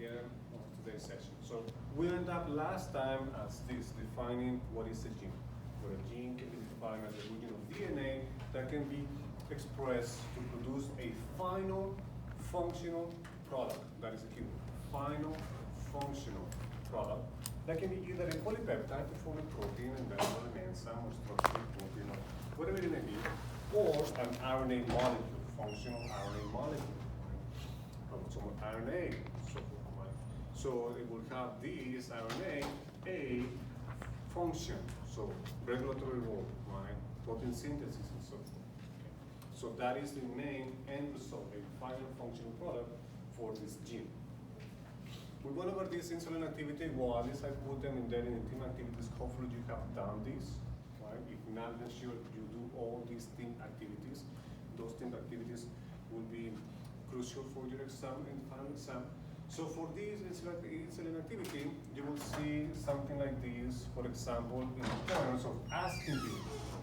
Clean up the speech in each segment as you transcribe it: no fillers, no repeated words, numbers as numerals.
the end of today's session. So we end up last time as this, defining what is a gene. Where a gene can be defined as a region of DNA that can be expressed to produce a final functional product. That is a key word. Final functional product that can be either a polypeptide to form a protein and then an enzyme or structural protein or whatever it may be, or an RNA molecule, functional RNA molecule. Some RNA, so forth, right? So it will have this RNA a function, so regulatory role, right? Protein synthesis and so forth. Okay. So that is the main end result, a final functional product for this gene. We went over this insulin activity. Well, at least I put them in there in the team activities. Hopefully you have done this, right? If not, then sure you do all these team activities. Those team activities will be crucial for your exam and final exam. So for this insulin activity, you will see something like this, for example, in terms of asking you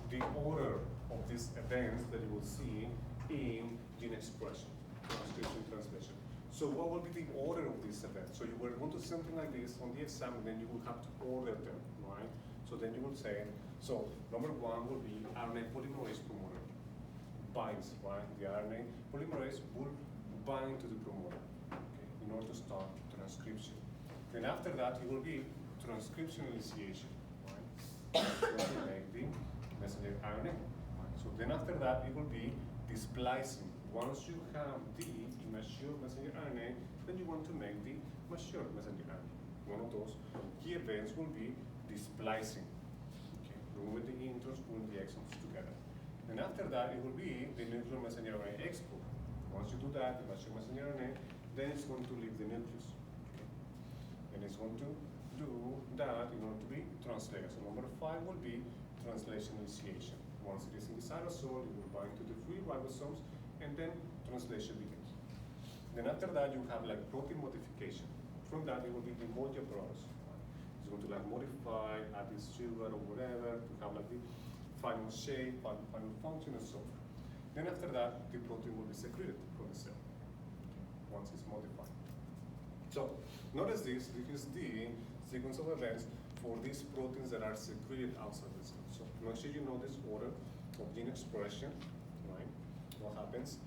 the order of these events that you will see in gene expression, transcription, translation. So what will be the order of these events? So you will want to something like this on the exam, and then you will have to order them, right? So then you will say, so number one will be RNA polymerase promoter binds, right? The RNA polymerase will bind to the promoter, okay, in order to start transcription. Then after that, it will be transcription initiation, right? Going to make the messenger RNA. Right? So then after that, it will be the splicing. Once you have the immature messenger RNA, then you want to make the mature messenger RNA. One of those key events will be the splicing. Okay, removing the introns, putting the exons together. And after that, it will be the nuclear messenger RNA export. Once you do that, the mature messenger RNA, then it's going to leave the nucleus. Okay? And it's going to do that in order to be translated. So number 5 will be translation initiation. Once it is in the cytosol, it will bind to the free ribosomes, and then translation begins. Then after that, you have like protein modification. From that, it will be the Golgi process. Right? It's going to like modify, add this sugar or whatever to have like the final shape, final function, and so forth. Then after that, the protein will be secreted from the cell, okay, once it's modified. So notice this is the sequence of events for these proteins that are secreted outside the cell. So make sure you know this order of gene expression, right? What happens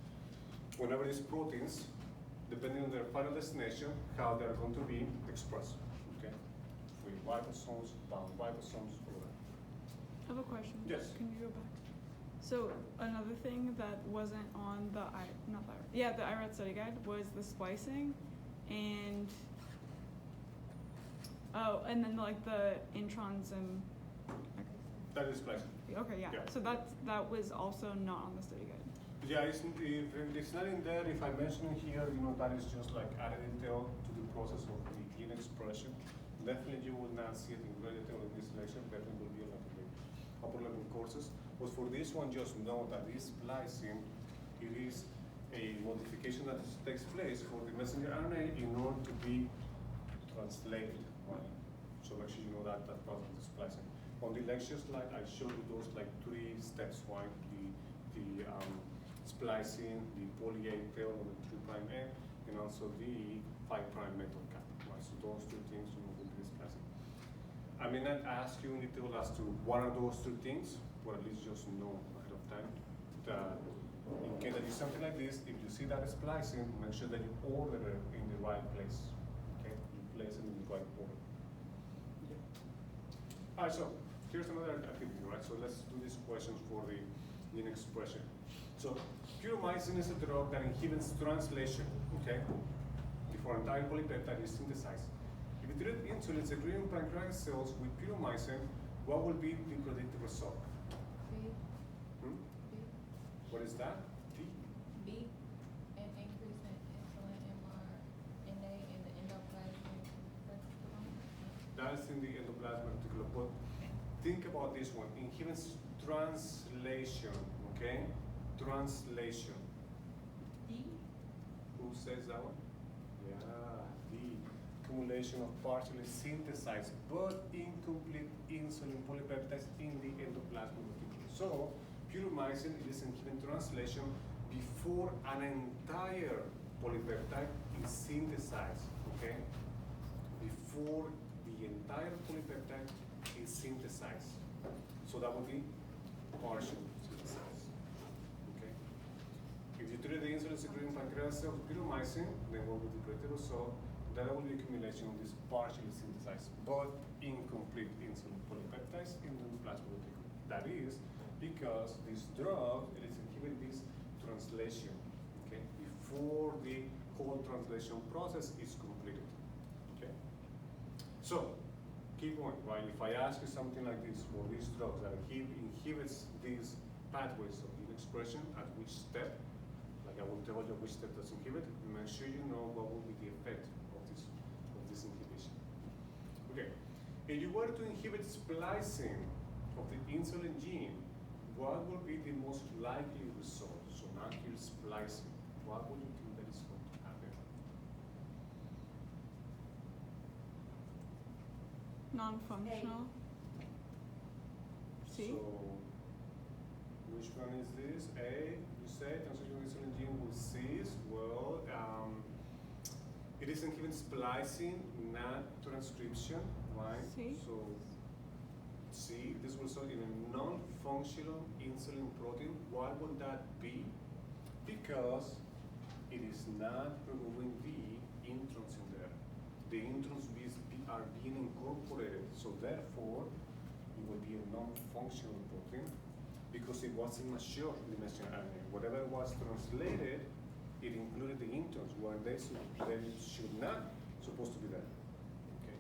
whenever these proteins, depending on their final destination, how they're going to be expressed, okay? Free ribosomes, bound ribosomes, all that. I have a question. Yes. Can you go back? So another thing that wasn't on the the IRAD study guide was the splicing, and and then like the introns and. That is splicing. Okay, yeah. Yeah. So that was also not on the study guide. Yeah, if it's not in there, if I mention it here, that is just like added detail to the process of the gene expression. Definitely you will not see it in great detail in this lecture, definitely will be like the upper level courses. But for this one, just know that this splicing, it is a modification that takes place for the messenger RNA in order to be translated, right? So make sure you know that process of splicing. On the lecture slide, I showed you those like 3 steps, right? The splicing, the poly A tail on the 3' end, and also the 5' metal cap, right? So those 2 things will be the splicing. I may not ask you in detail as to what are those 2 things, but at least just know ahead of time that in case that you something like this, if you see that splicing, make sure that you order it in the right place. Okay, you place it in the right order. Okay. All right, so here's another activity, right? So let's do these questions for the gene expression. So puromycin is a drug that inhibits translation, okay, before entire polypeptide is synthesized. If you treat insulin secreting pancreatic cells with puromycin, what will be the predicted result? B. Hmm? B. What is that? T? B. An increase in insulin mRNA in the endoplasmic reticulum. That's in the endoplasmic reticulum. But think about this one. Inhibits translation, okay? Translation. D. Who says that one? Yeah, the accumulation of partially synthesized but incomplete insulin polypeptides in the endoplasmic reticulum. So, puromycin is inhibiting translation before an entire polypeptide is synthesized, okay? Before the entire polypeptide is synthesized. So that would be partial synthesized, okay? If you treat the insulin-secreting pancreas cells with pyrimycin, then what would be the result? That will be accumulation of this partially synthesized but incomplete insulin polypeptides in the plasma reticulum. That is because this drug it is inhibiting this translation, okay, before the whole translation process is completed, okay? So, keep going, right? If I ask you something like this, for these drugs that inhibits these pathways of gene expression, at which step, like I will tell you which step does inhibit, make sure you know what will be the effect of this inhibition. Okay, if you were to inhibit splicing of the insulin gene, what will be the most likely result? So not here splicing. What would you think that is going to happen? Non-functional. C? So, which one is this? A, you say, transition insulin gene will cease. Well, it is inhibiting splicing, not transcription, right? C. So, C, this will result in a non-functional insulin protein. Why would that be? Because it is not removing the introns in there. The introns are being incorporated, so therefore it will be a non-functional protein because it wasn't mature in the messenger RNA. Whatever was translated, it included the introns where they should not supposed to be there. Okay,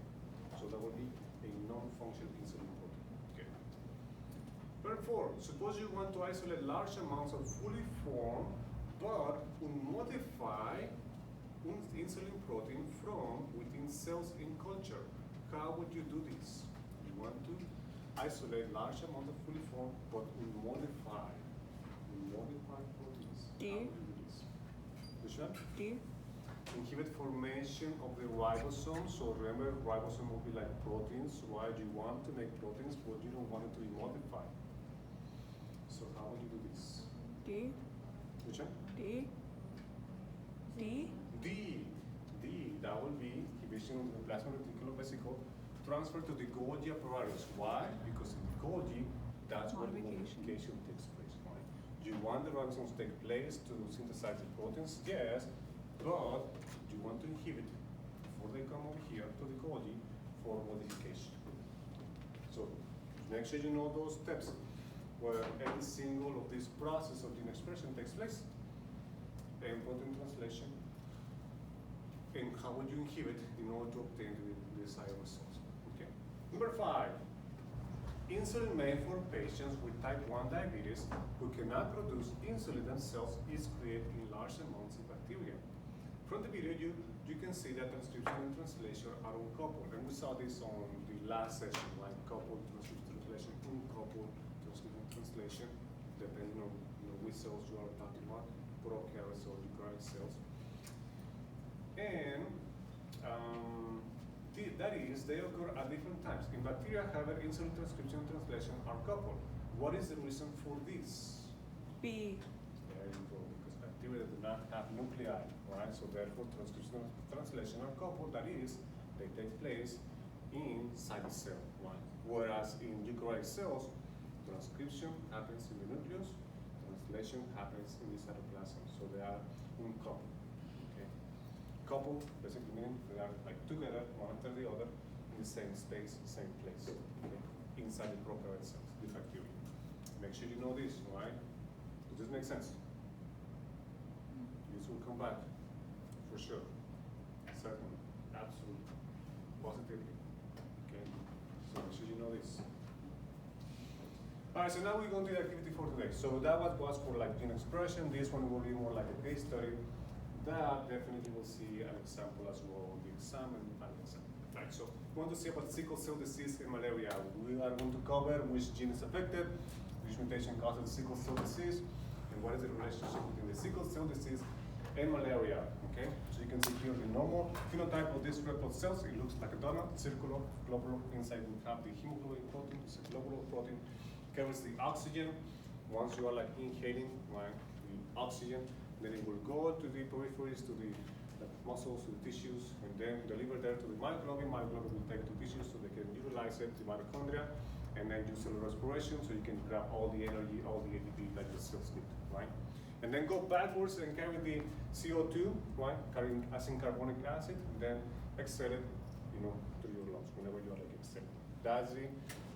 so that would be a non-functional insulin protein. Okay. Number 4, suppose you want to isolate large amounts of fully formed but unmodified insulin protein from within cells in culture. How would you do this? You want to isolate large amount of fully formed but unmodified proteins. D. How would you do this? Which one? D? Inhibit formation of the ribosome. So remember, ribosome will be like proteins. Why do you want to make proteins, but you don't want it to be modified? So how would you do this? D? Which one? D? D? D, that will be inhibition of the plasma reticulum vesicle transfer to the Golgi apparatus. Why? Because in the Golgi, that's where the Modification. modification takes place. Right? Do you want the ribosomes to take place to synthesize the proteins? Yes, but you want to inhibit before they come over here to the Golgi for modification. So make sure you know those steps where every single of this process of gene expression takes place. And protein translation, and how would you inhibit in order to obtain the desired results? Okay. Number 5, insulin made for patients with type 1 diabetes who cannot produce insulin themselves is created in large amounts in bacteria. From the video, you can see that transcription and translation are uncoupled, and we saw this on the last session, like coupled transcription translation, uncoupled transcription translation, depending on which cells you are talking about. Prokaryotes or eukaryotic cells. And that is, they occur at different times. In bacteria, however, insulin transcription and translation are coupled. What is the reason for this? B? There you go, because bacteria do not have nuclei, right? So therefore, transcription and translation are coupled. That is, they take place inside the cell, right? Whereas in eukaryotic cells, transcription happens in the nucleus, translation happens in the cytoplasm, so they are uncoupled. Okay, coupled basically meaning they are like together, one after the other, in the same space, same place, okay? Inside the prokaryote cells, the bacteria. Make sure you know this, right? Does this make sense? This will come back for sure, certainly, absolutely, positively. Okay, so make sure you know this. All right, so now we're going to the activity for today. So that was for like gene expression. This one will be more like a case study. That definitely will see an example as well on the exam and the final exam. All right, so we want to see about sickle cell disease and malaria. We are going to cover which gene is affected, which mutation causes sickle cell disease, and what is the relationship between the sickle cell disease and malaria. Okay, so you can see here the normal phenotype of these red blood cells. It looks like a donut, circular, globular. Inside we have the hemoglobin protein, it's a globular protein. Carries the oxygen. Once you are like inhaling, right, the oxygen, then it will go to the peripheries, to the muscles, to the tissues, and then deliver there to the myoglobin. Myoglobin will take to tissues so they can utilize it, the mitochondria, and then do cellular respiration so you can grab all the energy, all the ATP that the cells need, right? And then go backwards and carry the CO2, right? Carrying carbonic acid, and then exhale it, through your lungs whenever you are like exhaling. That's the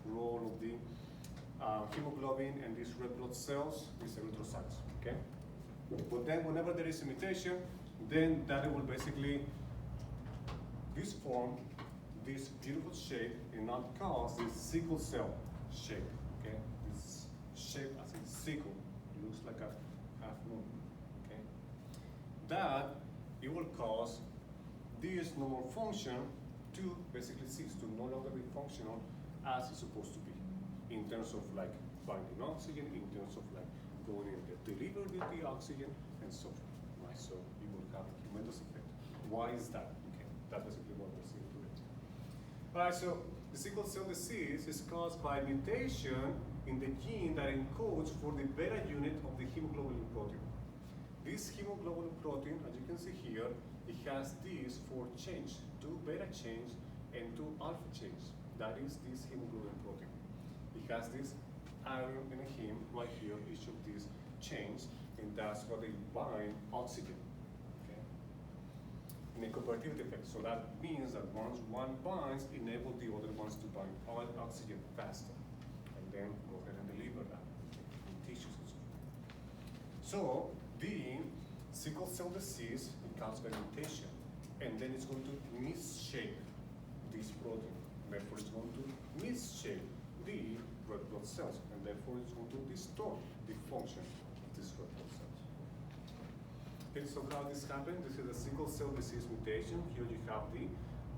role of the hemoglobin and these red blood cells, these erythrocytes, okay? But then whenever there is a mutation, then that will basically form this beautiful shape and not cause this sickle cell shape, okay? This shape as a sickle, it looks like a half moon, okay? That, it will cause this normal function to basically cease, to no longer be functional as it's supposed to be, in terms of like finding oxygen, in terms of like going in the deliver the oxygen, and so forth, right? So it will have a tremendous effect. Why is that? Okay, that's basically what we're seeing today. All right, so the sickle cell disease is caused by mutation in the gene that encodes for the beta unit of the hemoglobin protein. This hemoglobin protein, as you can see here, it has these 4 chains, 2 beta chains and 2 alpha chains. That is this hemoglobin protein. It has this iron and a heme right here, each of these chains, and that's what they bind oxygen. Okay? In a cooperative effect. So that means that once one binds, enable the other ones to bind all oxygen faster. And then go ahead and deliver that in tissues and so forth. So the sickle cell disease is caused by mutation, and then it's going to misshape this protein. Therefore, it's going to misshape the red blood cells, and therefore it's going to distort the function of these red blood cells. Okay, so how this happens? This is a sickle cell disease mutation. Here you have the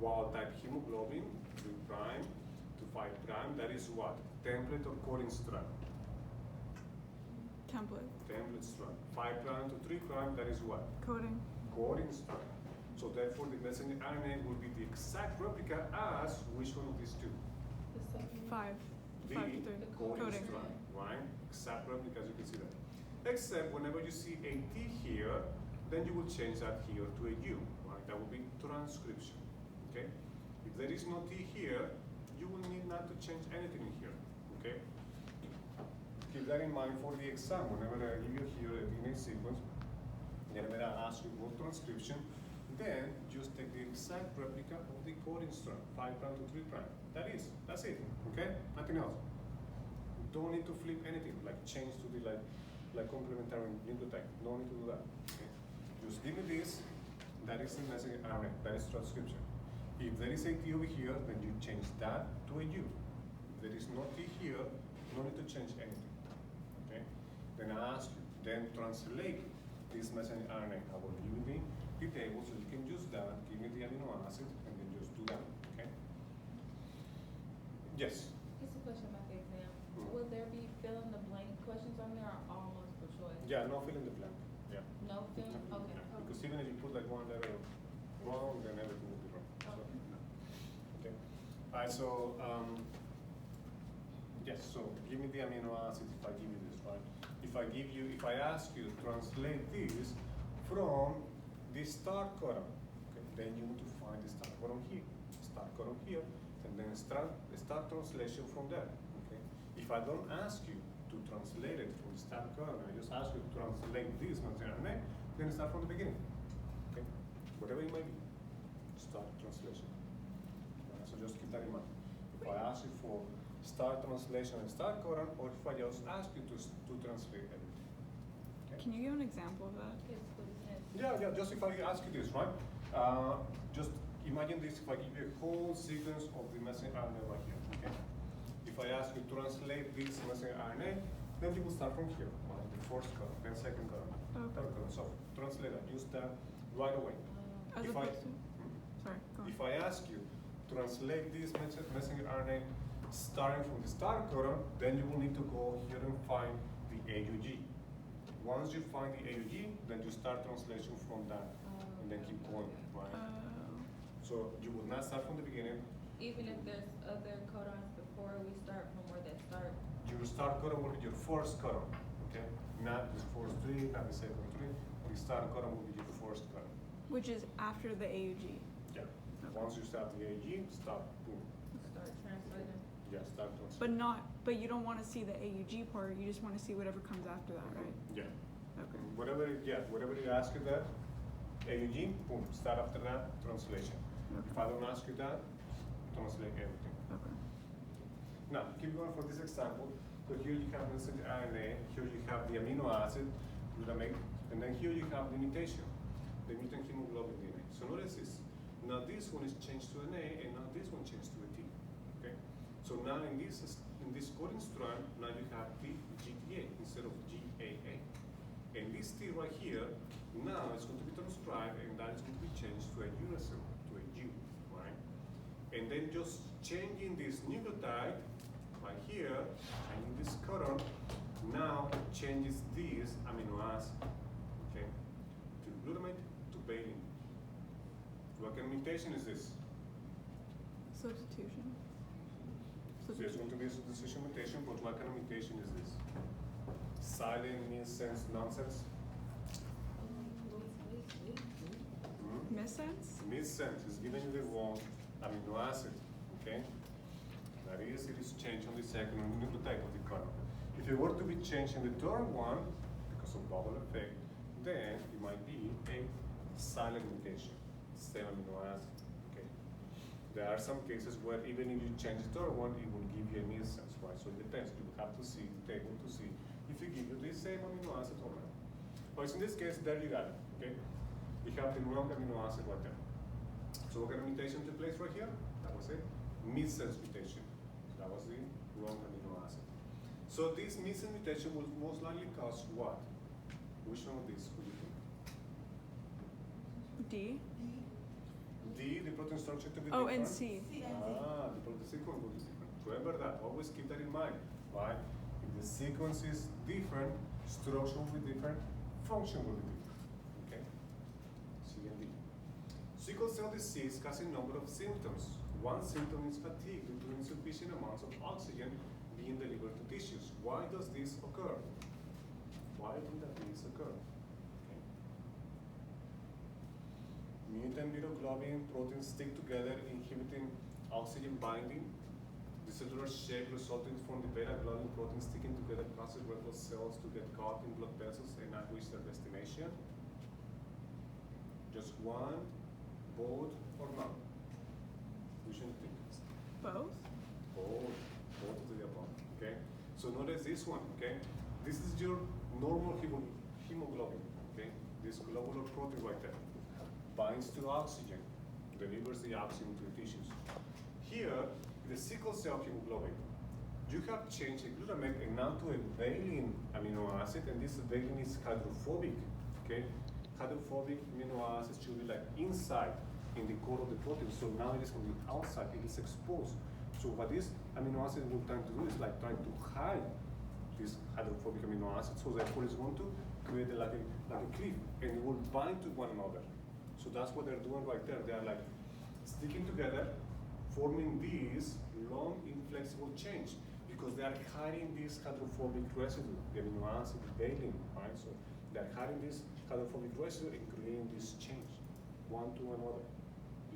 wild type hemoglobin, 3' to 5'. That is what? Template or coding strand. Template. Template strand. 5' to 3', that is what? Coding. Coding strand. So therefore the messenger RNA will be the exact replica as which one of these two? The second. 5. The 5 to 3. coding Coding. strand, right? Exact replica, as you can see that. Except whenever you see a T here, then you will change that here to a U, right? That will be transcription, okay? If there is no T here, you will need not to change anything in here, okay? Keep that in mind for the exam. Whenever I give you here a DNA sequence, whenever I ask you for transcription, then just take the exact replica of the coding strand, 5' to 3'. That's it, okay? Nothing else. Don't need to flip anything, like change to the like complementary nucleotide. No need to do that. Okay? Just give me this. That is the messenger RNA. That is transcription. If there is a T over here, then you change that to a U. If there is no T here, no need to change anything. Okay? Then I ask you, then translate this messenger RNA. I will give you the table so you can use that. Give me the amino acid, and then just do that. Okay? Yes. Just a question about the exam. Mm. Will there be fill in the blank questions on there or all multiple choice? Yeah, no fill in the blank. Yeah. No fill? Okay. Yeah, because even if you put like one letter wrong, then everything will be wrong. So, okay. All right. So yes. So give me the amino acids if I give you this, right? If I ask you to translate this from the start codon, okay, then you need to find the start codon here, and then start translation from there. Okay. If I don't ask you to translate it from the start codon, I just ask you to translate this RNA, then start from the beginning. Okay. Whatever it might be, start translation. So just keep that in mind. If I ask you for start translation and start codon, or if I just ask you to translate everything. Okay. Can you give an example of that? Yes, what is that? Yeah, just if I ask you this, right? Just imagine this, if I give you a whole sequence of the messenger RNA right here, okay? If I ask you to translate this messenger RNA, then you will start from here, right? The first column, then second column, Okay. third column. So translate that, use that right away. As If opposed to. Hmm? Sorry, go on. If I ask you to translate this messenger RNA starting from the start codon, then you will need to go here and find the AUG. Once you find the AUG, then you start translation from that, and then keep going, right? So you would not start from the beginning. Even if there's other codons before we start from where that start. Your start codon will be your first codon, okay? Not the first 3, not the second 3, the the start codon will be your first codon. Which is after the AUG. Yeah. Okay. Once you start the AG, start, boom. Start translating. Yeah, start translation. But you don't wanna see the AUG part, you just wanna see whatever comes after that, right? Yeah. Okay. Whatever you ask you that, AUG, boom, start after that, translation. If I don't ask you that, translate everything. Okay. Now, keep going for this example. So here you have messenger RNA, here you have the amino acid, glutamate, and then here you have the mutation, the mutant hemoglobin DNA. So notice this. Now this one is changed to an A, and now this one changed to a T. Okay? So now in this coding strand, now you have TGTA instead of GAA. And this T right here, now it's going to be transcribed, and that is going to be changed to a uracil, to a U, right? And then just changing this nucleotide right here, changing this codon, now it changes this amino acid, okay, to glutamate, to valine. What kind of mutation is this? Substitution. So it's going to be a substitution mutation, but what kind of mutation is this? Silent, missense, nonsense? Missense? Missense is giving you the wrong amino acid, okay? That is, it is changed on the second nucleotide of the codon. If it were to be changed in the third one, because of bubble effect, then it might be a silent mutation, same amino acid, okay? There are some cases where even if you change the third one, it will give you a missense, right? So it depends. You will have to see the table to see if you give you the same amino acid or not. But in this case, there you got it, okay? You have the wrong amino acid right there. So what kind of mutation took place right here? That was it. Missense mutation. That was the wrong amino acid. So this missense mutation will most likely cause what? Which one of these would you think? D? D, the protein structure to be Oh, different. and C. Ah, the protein sequence will be different. Remember that. Always keep that in mind, right? If the sequence is different, structure will be different, function will be different. Okay? C and D. Sickle cell disease has a number of symptoms. One symptom is fatigue due to insufficient amounts of oxygen being delivered to tissues. Why does this occur? Why did this occur? Okay. Mutant myoglobin proteins stick together, inhibiting oxygen binding. The cellular shape resulting from the beta globin protein sticking together causes red blood cells to get caught in blood vessels and not reach their destination. Just one, both, or none? Which one do you think? Both? Both of the above, okay? So notice this one, okay? This is your normal hemoglobin, okay? This globular protein right there binds to oxygen, delivers the oxygen to the tissues. Here, the sickle cell hemoglobin, you have changed the glutamate and now to a valine amino acid, and this valine is hydrophobic, okay? Hydrophobic amino acids should be like inside in the core of the protein, so now it is on the outside, it is exposed. So what this amino acid will try to do is like trying to hide this hydrophobic amino acid, so therefore it's going to create like a cliff, and it will bind to one another. So that's what they're doing right there. They are like sticking together, forming this long inflexible change, because they are hiding this hydrophobic residue, the amino acid, the valine, right? So they're hiding this hydrophobic residue and creating this change, one to another,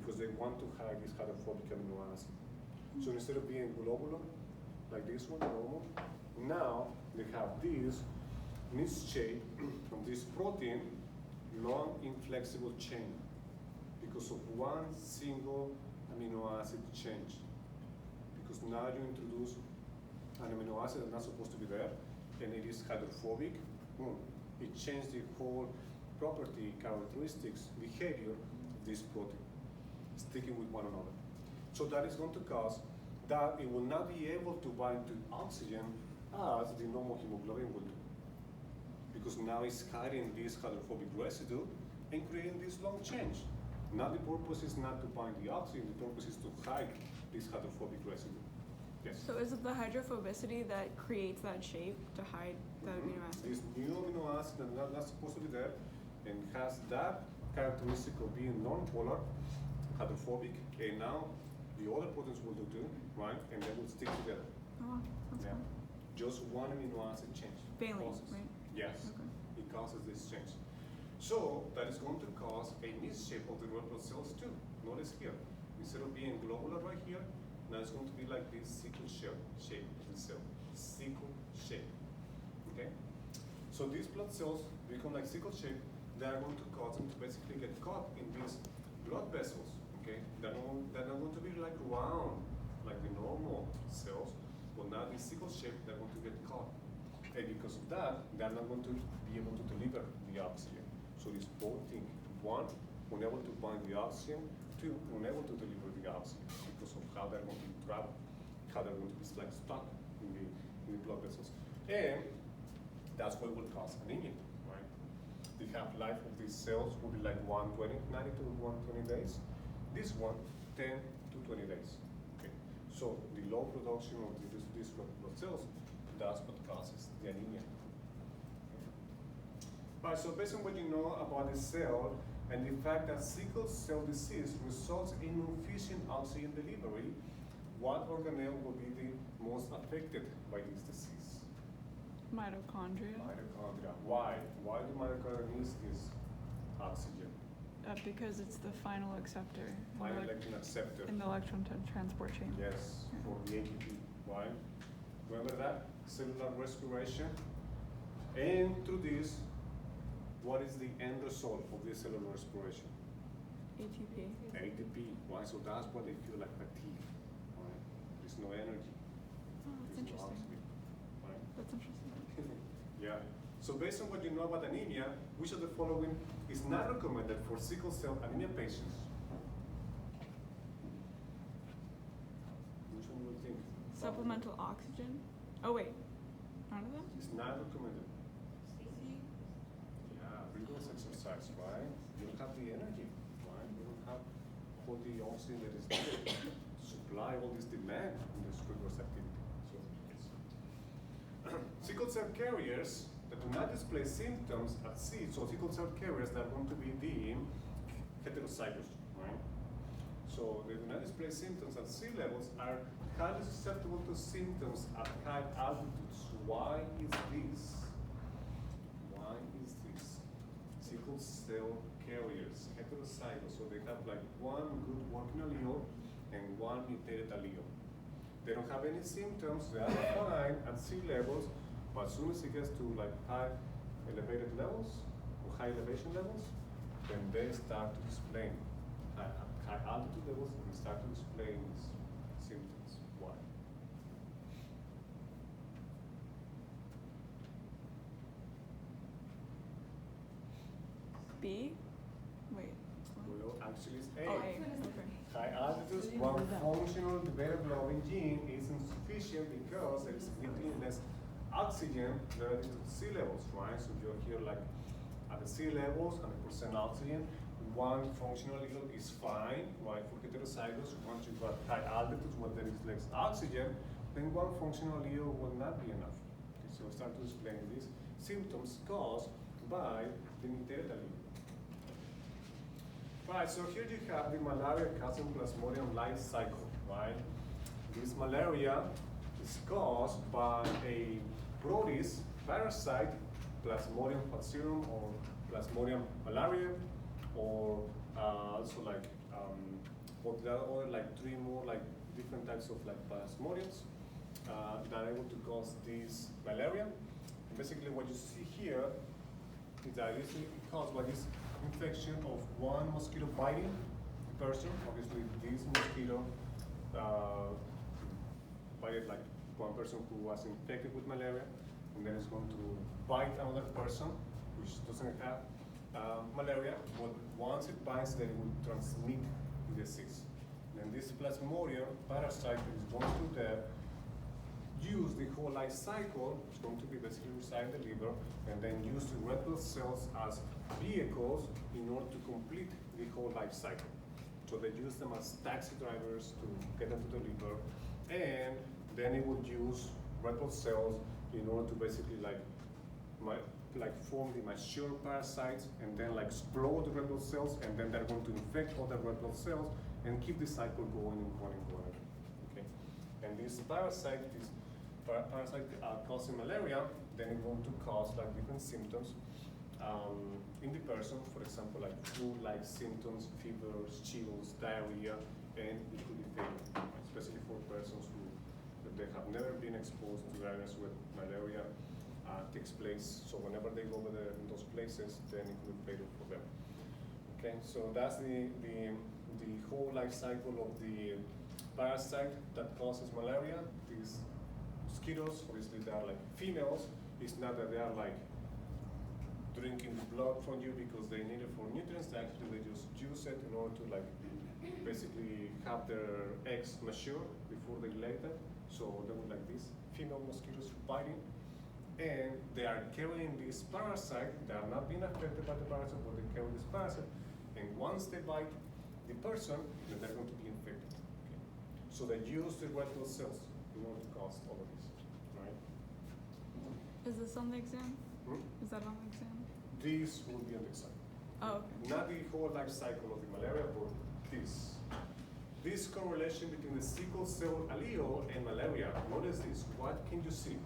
because they want to hide this hydrophobic amino acid. So instead of being globular, like this one, normal, now they have this misshape from this protein, long inflexible chain, because of one single amino acid change. Because now you introduce an amino acid that's not supposed to be there, and it is hydrophobic, boom, it changed the whole property, characteristics, behavior of this protein, sticking with one another. So that is going to cause that it will not be able to bind to oxygen as the normal hemoglobin will do. Because now it's hiding this hydrophobic residue and creating this long change. Now the purpose is not to bind the oxygen, the purpose is to hide this hydrophobic residue. Yes? So is it the hydrophobicity that creates that shape to hide that amino acid? This new amino acid that not supposed to be there and has that characteristic of being non-polar, hydrophobic, and now the other proteins will do too, right? And they will stick together. Oh, that's Yeah. cool. Just one amino acid change. Valine, causes. right? Yes. Okay. It causes this change. So that is going to cause a misshape of the red blood cells too. Notice here, instead of being globular right here, now it's going to be like this sickle shape of the cell. Sickle shape. Okay? So these blood cells become like sickle shape. They are going to cause them to basically get caught in these blood vessels. Okay? They're not going to be like round like the normal cells, but now this sickle shape, they're going to get caught. And because of that, they're not going to be able to deliver the oxygen. So it's both things. One, unable to bind the oxygen. Two, unable to deliver the oxygen because of how they're going to travel, how they're going to be like stuck in the blood vessels. And that's what will cause anemia, right? The half-life of these cells will be like 90 to 120 days. This one, 10 to 20 days. Okay. So the low production of these blood cells, that's what causes the anemia. Right, so based on what you know about the cell and the fact that sickle cell disease results in inefficient oxygen delivery, what organelle will be the most affected by this disease? Mitochondria. Mitochondria. Why? Why do mitochondria need this oxygen? Because it's the final acceptor Final electron acceptor. in the electron transport chain. Yes, for the ATP. Why? Remember that? Cellular respiration. And through this, what is the end result of this cellular respiration? ATP. ATP. Why? So that's why they feel like fatigue. Right? There's no energy. Oh, that's There's no interesting. oxygen. Right? That's interesting. Yeah. So based on what you know about anemia, which of the following is not recommended for sickle cell anemia patients? Which one do you think? Supplemental oxygen. Oh wait, none of them. It's not recommended. Yeah, rigorous exercise, right? You don't have the energy, right? You don't have all the oxygen that is needed to supply all this demand in this rigorous activity. So it's sickle cell carriers that do not display symptoms at sea, so sickle cell carriers that are going to be the heterozygous, right? So they do not display symptoms at sea levels are highly susceptible to symptoms at high altitudes. Why is this? Why is this? Sickle cell carriers, heterozygous, so they have like one good working allele and one mutated allele. They don't have any symptoms, they are fine at sea levels, but as soon as it gets to like high elevated levels or high elevation levels, then they start to display high altitude levels and start to display these symptoms. Why? B. Wait. Well, actually it's A. Oh, A. Okay. High altitudes, one functional beta globin gene is insufficient because there is significantly less oxygen relative to sea levels, right? So you're here like at the sea levels, 100% oxygen. One functional allele is fine, right? For heterozygous, once you got high altitudes where there is less oxygen, then one functional allele will not be enough. Okay, so start to explain these symptoms caused by the mutated allele. Right, so here you have the malaria-causing Plasmodium life cycle, right? This malaria is caused by a Proteus parasite, Plasmodium falciparum or Plasmodium malariae, or also like there are other like three more like different types of like Plasmodiums that are able to cause this malaria. And basically, what you see here is that it's caused by this infection of one mosquito biting the person. Obviously, this mosquito bited like one person who was infected with malaria, and then it's going to bite another person which doesn't have malaria. But once it bites, then it will transmit the disease. And this Plasmodium parasite is going to use the whole life cycle. It's going to be basically reside in the liver and then use the red blood cells as vehicles in order to complete the whole life cycle. So they use them as taxi drivers to get them to the liver, and then it would use red blood cells in order to basically like form the mature parasites and then like explode the red blood cells, and then they're going to infect all the red blood cells and keep the cycle going and going and going. Okay, and this parasite causing malaria, then it's going to cause like different symptoms in the person, for example, like flu-like symptoms, fevers, chills, diarrhea, and it could be fatal, especially for persons who that they have never been exposed to areas where malaria takes place. So whenever they go over there in those places, then it could be fatal for them. Okay, so that's the whole life cycle of the parasite that causes malaria. These mosquitoes, obviously they are like females. It's not that they are like drinking the blood from you because they need it for nutrients. Actually, they just use it in order to like basically have their eggs mature before they lay them. So they would like these female mosquitoes biting, and they are carrying this parasite. They are not being affected by the parasite, but they carry this parasite. And once they bite the person, then they're going to be infected. Okay? So they use the red blood cells in order to cause all of this, right? Is this on the exam? Hmm? Is that on the exam? This will be on the side. Oh, okay. Not the whole life cycle of the malaria, but this. This correlation between the sickle cell allele and malaria. What is this? What can you see?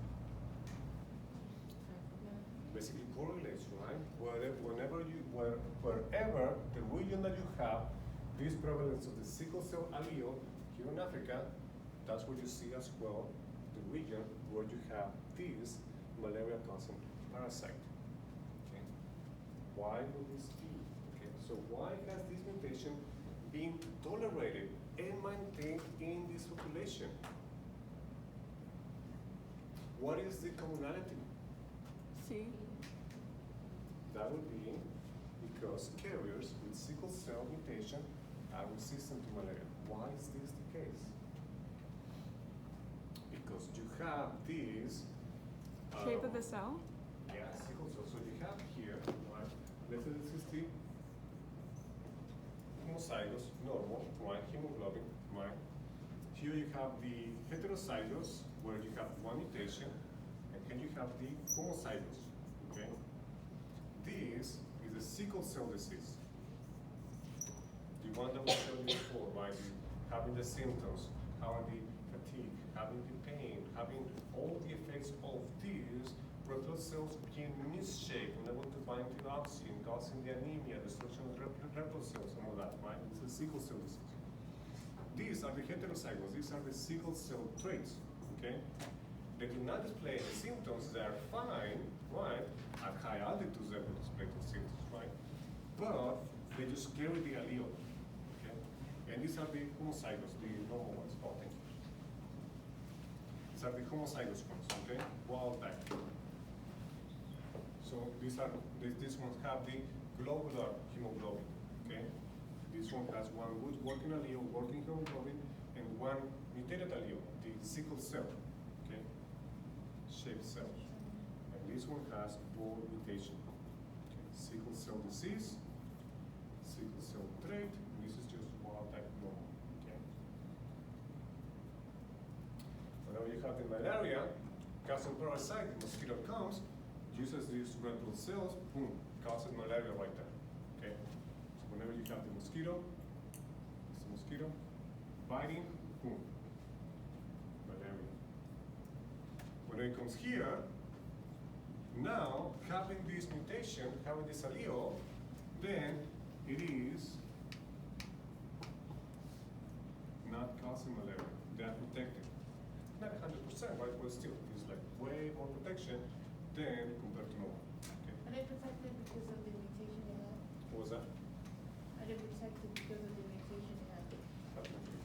Basically correlates, right? Wherever the region that you have this prevalence of the sickle cell allele here in Africa, that's what you see as well, the region where you have this malaria-causing parasite. Okay. Why will this be? Okay. So why has this mutation been tolerated and maintained in this population? What is the commonality? C. That would be because carriers with sickle cell mutation are resistant to malaria. Why is this the case? Because you have this Shape of the cell? yeah, sickle cell. So you have here, right? Let's say this is the homozygous, normal, right? Hemoglobin, right? Here you have the heterozygous, where you have one mutation, and then you have the homozygous, okay? This is a sickle cell disease. The one that we showed you before, right? Having the symptoms, having the fatigue, having the pain, having all the effects of these red blood cells being misshaped, unable to bind to oxygen, causing the anemia, destruction of red blood cells, and all that, right? It's a sickle cell disease. These are the heterozygous, these are the sickle cell traits, okay? They do not display any symptoms, they are fine, right? At high altitudes, they will display the symptoms, right? But they just carry the allele, okay? And these are the homozygous, the normal ones. Oh, thank you. These are the homozygous ones, okay? Wild type. So these ones have the globular hemoglobin, okay? This one has one good working allele, working hemoglobin, and one mutated allele, the sickle cell, okay? Shaped cell. And this one has both mutation. Okay? Sickle cell disease, sickle cell trait, and this is just wild type normal, okay? Whenever you have the malaria, causing parasite, the mosquito comes, uses these red blood cells, boom, causes malaria right there. Okay? So whenever you have the mosquito, it's the mosquito, biting, boom, malaria. When it comes here, now having this mutation, having this allele, then it is not causing malaria. They are protected. Not 100%, right? But still, it's like way more protection than compared to normal. Okay. Are they protected because of the mutation they have? What was that? Are they protected because of the mutation they have? Absolutely.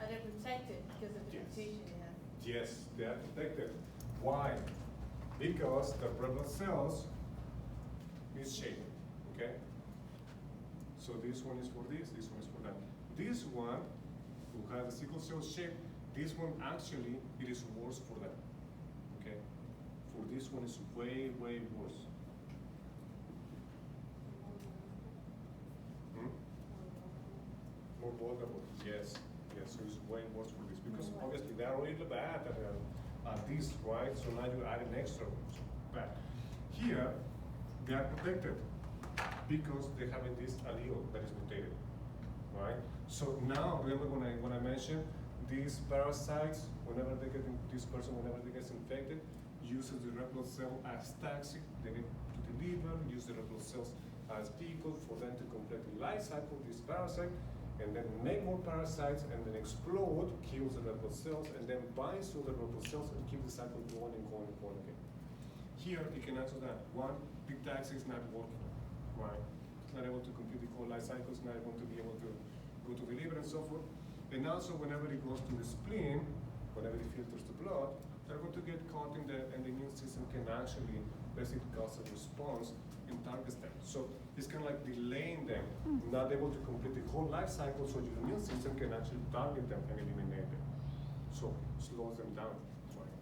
Are they protected because of the Yes. mutation they have? Yes, they are protected. Why? Because the red blood cells misshaped. Okay? So this one is for this one is for that. This one, who has a sickle cell shape, this one actually, it is worse for them. Okay? For this one is way, way worse. Hmm? More vulnerable. Yes. Yes, so it's way worse for this because obviously they are really bad at this, right? So now you add an extra one. So bad. Here, they are protected because they have this allele that is mutated, right? So now, remember when I mentioned these parasites, whenever they get in, this person, whenever they get infected, uses the red blood cell as toxic, they need to deliver, use the red blood cells as vehicles for them to complete the life cycle of this parasite, and then make more parasites, and then explode, kills the red blood cells, and then binds to the red blood cells and keep the cycle going and going and going again. Here, you can answer that. One, big taxi is not working, right? It's not able to complete the whole life cycle, it's not able to be able to go to the liver and so forth. And also, whenever it goes to the spleen, whenever it filters the blood, they're going to get caught in and the immune system can actually basically cause a response and target them. So it's kind of like delaying them, not able to complete the whole life cycle, so your immune system can actually target them and eliminate them. So slows them down. Right?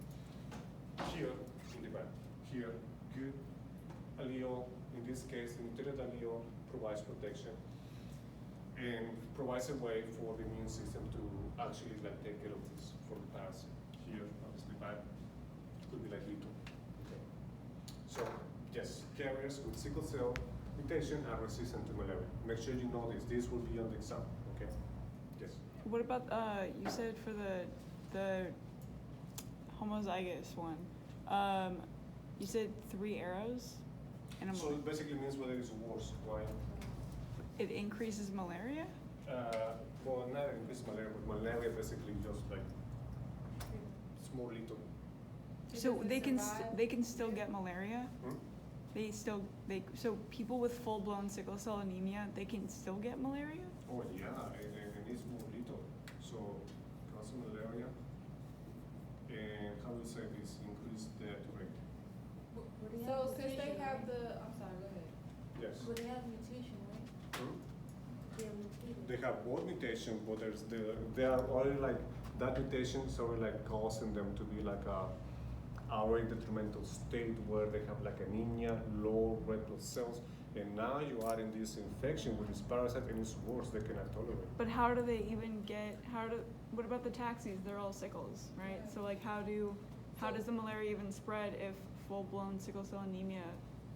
Here, in the back, here, good allele, in this case, the mutated allele provides protection and provides a way for the immune system to actually like take care of this for the parasite. Here, obviously, bad, could be like lethal. Okay. So, yes, carriers with sickle cell mutation are resistant to malaria. Make sure you know this. This will be on the exam. Okay. Yes. What about you said for the homozygous one? You said 3 arrows, and So it basically means whether it's worse, right? it increases malaria. Well, not increase malaria, but malaria basically just like it's more lethal. So Does it they can survive? they can still get malaria. Hmm? So people with full blown sickle cell anemia, they can still get malaria. Oh yeah, and it's more lethal. So cause of malaria, and how do you say this? Increase death rate. So since they have the, I'm sorry, go ahead. Yes. But they have mutation, right? Hmm? They are mutated. They have both mutation, but they are already like that mutation is already like causing them to be like a already detrimental state where they have like anemia, low red blood cells, and now you are in this infection with this parasite and it's worse, they cannot tolerate. But how do they even get? What about the taxis? They're all sickles, right? So like, how does the malaria even spread if full blown sickle cell anemia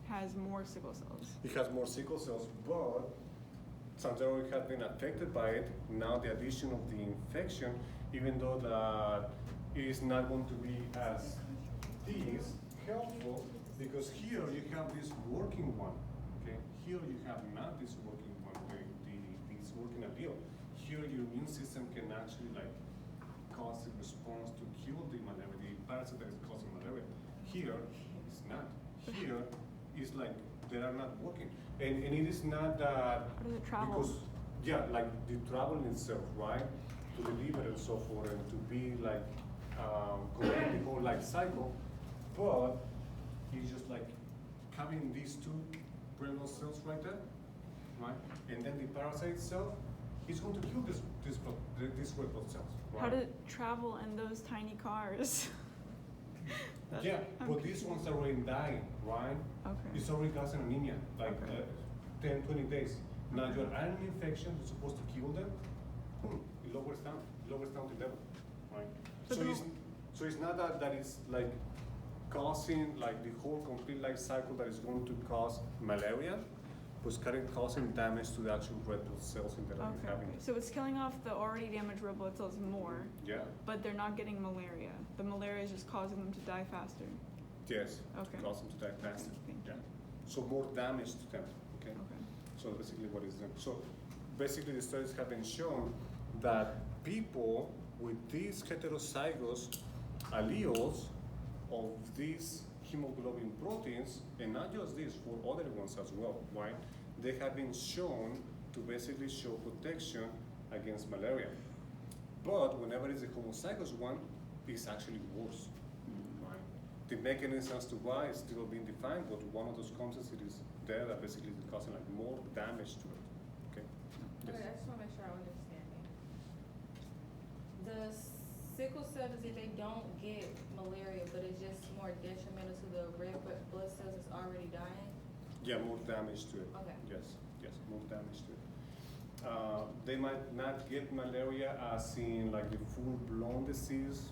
has more sickle cells? It has more sickle cells, but since they already have been affected by it, now the addition of the infection, even though that it is not going to be as this helpful, because here you have this working one, okay? Here you have not this working one, this working allele. Here your immune system can actually like cause a response to kill the malaria, the parasite that is causing malaria. Here, it's not. Here, it's like they are not working. And it is not that How does it travel? because, yeah, like the travel itself, right? To the liver and so forth, and to be like, complete the whole life cycle. But it's just like having these two red blood cells right there, right? And then the parasite itself is going to kill this red blood cells, right? How did it travel in those tiny cars? Yeah, but Okay. these ones are already dying, right? Okay. It's already causing anemia, like Okay. 10, 20 days. Now your animal infection is supposed to kill them, it lowers down the level, right? But So the- it's not that it's like causing like the whole complete life cycle that is going to cause malaria, but it's causing damage to the actual red blood cells in that are Okay. having. So it's killing off the already damaged red blood cells more, Yeah, but they're not getting malaria. The malaria is just causing them to die faster. yes, Okay. to cause them to die faster, Thank you. yeah. So more damage to them, okay? Okay. So basically what is them. So basically the studies have been shown that people with these heterozygous alleles of these hemoglobin proteins, and not just this, for other ones as well, right? They have been shown to basically show protection against malaria. But whenever it's a homozygous one, it's actually worse, right? The mechanism as to why is still being defined, but one of those concepts it is there that basically is causing like more damage to it, okay? Yes. Okay, I just wanna make sure I understand it. The sickle cell disease, they don't get malaria, but it's just more detrimental to the red blood cells that's already dying? Yeah, more damage to it. Okay. Yes, more damage to it. They might not get malaria as in like the full-blown disease,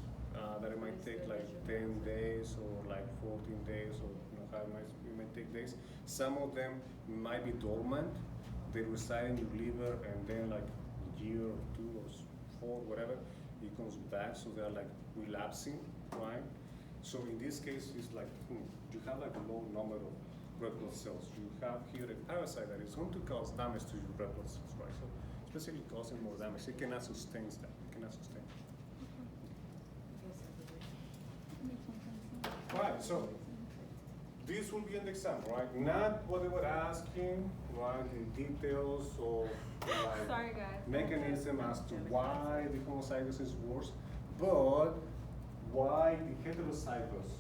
that it might take like 10 days or like 14 days or how it might take days. Some of them might be dormant. They reside in your liver and then like a year or 2 or 4, whatever, it comes back, so they're like relapsing, right? So in this case, it's like you have like a low number red blood cells. You have here a parasite that is going to cause damage to your red blood cells, right? So it's basically causing more damage. It cannot sustain that. It cannot sustain. Makes more sense now. Right, so this will be an example, right? Not what they were asking, right? The details of like Sorry, guys. mechanism as to why the homozygous is worse, but why the heterozygous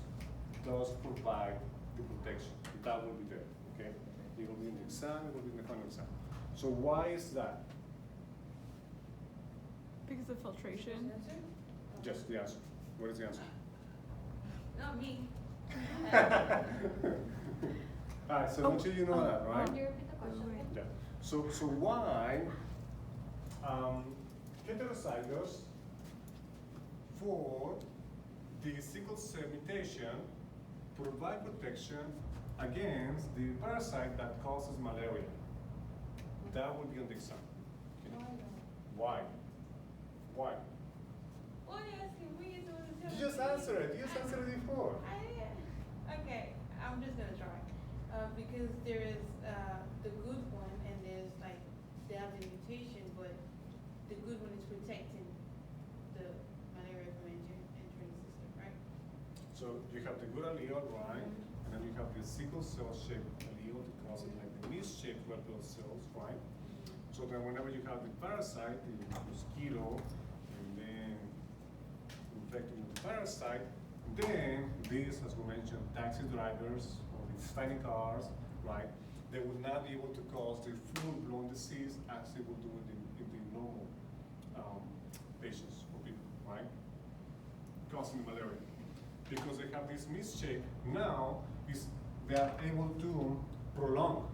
does provide the protection. That will be there, okay? It will be in the exam, it will be in the final exam. So why is that? Because of filtration. Just the answer. What is the answer? Not me. Alright, so make sure you know that, right? Can you repeat the question? Wait. Yeah. So why heterozygous for the sickle cell mutation provide protection against the parasite that causes malaria? That would be on the exam. Okay. Why? Why? Well, yes, we do it. You just answered it. You just answered it before. Okay, I'm just gonna try. Because there is, the good one and there's like, they have the mutation, but the good one is protecting the malaria from entering the system, right? So you have the good allele, right? And then you have the sickle cell shaped allele that causes like the misshaped red blood cells, right? So then whenever you have the parasite, the mosquito, and then infecting with the parasite, then these, as we mentioned, taxi drivers or these tiny cars, right? They would not be able to cause the full-blown disease as they would do in the normal patients or people, right? Causing malaria. Because they have this misshape, now they are able to prolong